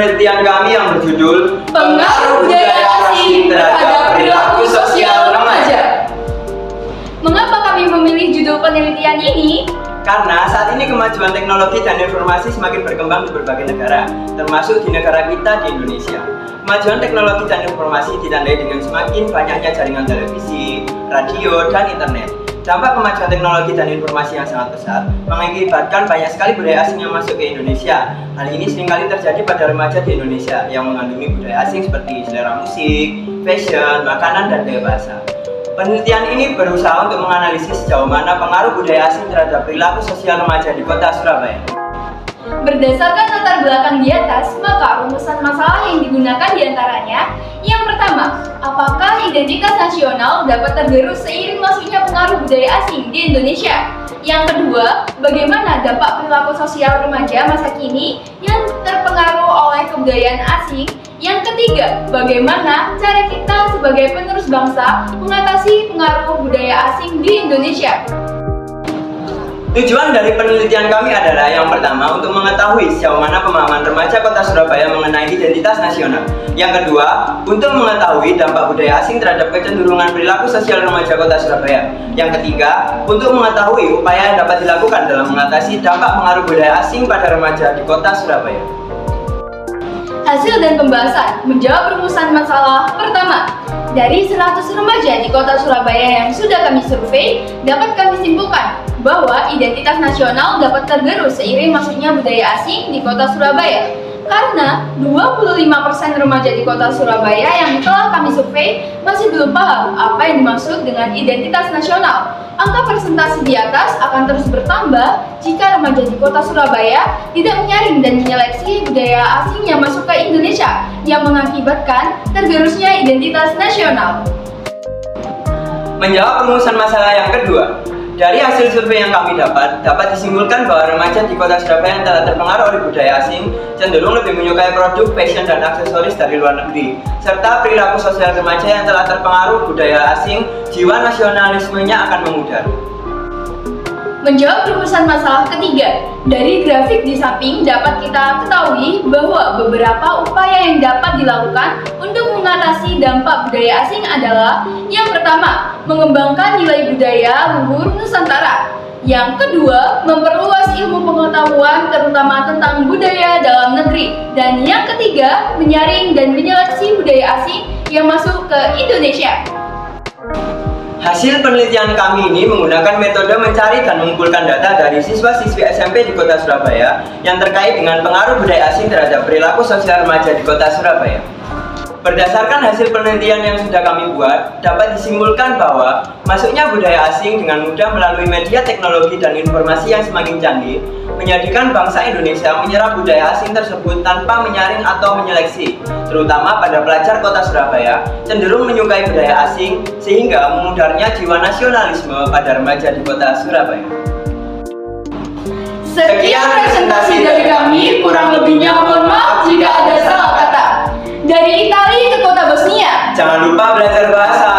penelitian kami yang berjudul Pengaruh Budaya Asing Terhadap Perilaku Sosial Remaja. Mengapa kami memilih judul penelitian ini? Karena saat ini kemajuan teknologi dan informasi semakin berkembang di berbagai negara, termasuk di negara kita di Indonesia. Kemajuan teknologi dan informasi ditandai dengan semakin banyaknya jaringan televisi, radio, dan internet. Dampak kemajuan teknologi dan informasi yang sangat besar mengakibatkan banyak sekali budaya asing yang masuk ke Indonesia. Hal ini seringkali terjadi pada remaja di Indonesia yang mengandungi budaya asing seperti selera musik, fashion, makanan, dan gaya bahasa. Penelitian ini berusaha untuk menganalisis sejauh mana pengaruh budaya asing terhadap perilaku sosial remaja di kota Surabaya. Berdasarkan latar belakang di atas, maka rumusan masalah yang digunakan diantaranya: yang pertama, apakah identitas nasional dapat tergerus seiring masuknya pengaruh budaya asing di Indonesia? Yang kedua, bagaimana dampak perilaku sosial remaja masa kini yang terpengaruh oleh kebudayaan asing? Yang ketiga, bagaimana cara kita sebagai penerus bangsa mengatasi pengaruh budaya asing di Indonesia? Tujuan dari penelitian kami adalah yang pertama untuk mengetahui sejauh mana pemahaman remaja kota Surabaya mengenai identitas nasional. Yang kedua, untuk mengetahui dampak budaya asing terhadap kecenderungan perilaku sosial remaja kota Surabaya. Yang ketiga, untuk mengetahui upaya yang dapat dilakukan dalam mengatasi dampak pengaruh budaya asing pada remaja di kota Surabaya. Hasil dan pembahasan menjawab rumusan masalah. Pertama, dari 100 remaja di kota Surabaya yang sudah kami survei, dapat kami simpulkan bahwa identitas nasional dapat tergerus seiring masuknya budaya asing di kota Surabaya. Karena 25% remaja di kota Surabaya yang telah kami survei masih belum paham apa yang dimaksud dengan identitas nasional. Angka persentase di atas akan terus bertambah jika remaja di kota Surabaya tidak menyaring dan menyeleksi budaya asing yang masuk ke Indonesia yang mengakibatkan tergerusnya identitas nasional. Menjawab rumusan masalah yang kedua, dari hasil survei yang kami dapat disimpulkan bahwa remaja di kota Surabaya yang telah terpengaruh oleh budaya asing cenderung lebih menyukai produk, fashion, dan aksesoris dari luar negeri. Serta perilaku sosial remaja yang telah terpengaruh budaya asing, jiwa nasionalismenya akan memudar. Menjawab rumusan masalah ketiga, dari grafik di samping dapat kita ketahui bahwa beberapa upaya yang dapat dilakukan untuk mengatasi dampak budaya asing adalah: yang pertama, mengembangkan nilai budaya luhur Nusantara. Yang kedua, memperluas ilmu pengetahuan terutama tentang budaya dalam negeri. Dan yang ketiga, menyaring dan menyeleksi budaya asing yang masuk ke Indonesia. Hasil penelitian kami ini menggunakan metode mencari dan mengumpulkan data dari siswa-siswi SMP di kota Surabaya yang terkait dengan pengaruh budaya asing terhadap perilaku sosial remaja di kota Surabaya. Berdasarkan hasil penelitian yang sudah kami buat, dapat disimpulkan bahwa masuknya budaya asing dengan mudah melalui media teknologi dan informasi yang semakin canggih menjadikan bangsa Indonesia menyerap budaya asing tersebut tanpa menyaring atau menyeleksi, terutama pada pelajar kota Surabaya cenderung menyukai budaya asing sehingga memudarnya jiwa nasionalisme pada remaja di kota Surabaya. Sekian presentasi dari kami, kurang lebihnya mohon maaf jika ada salah kata. Dari Italia ke kota Bosnia. Jangan lupa belajar bahasa.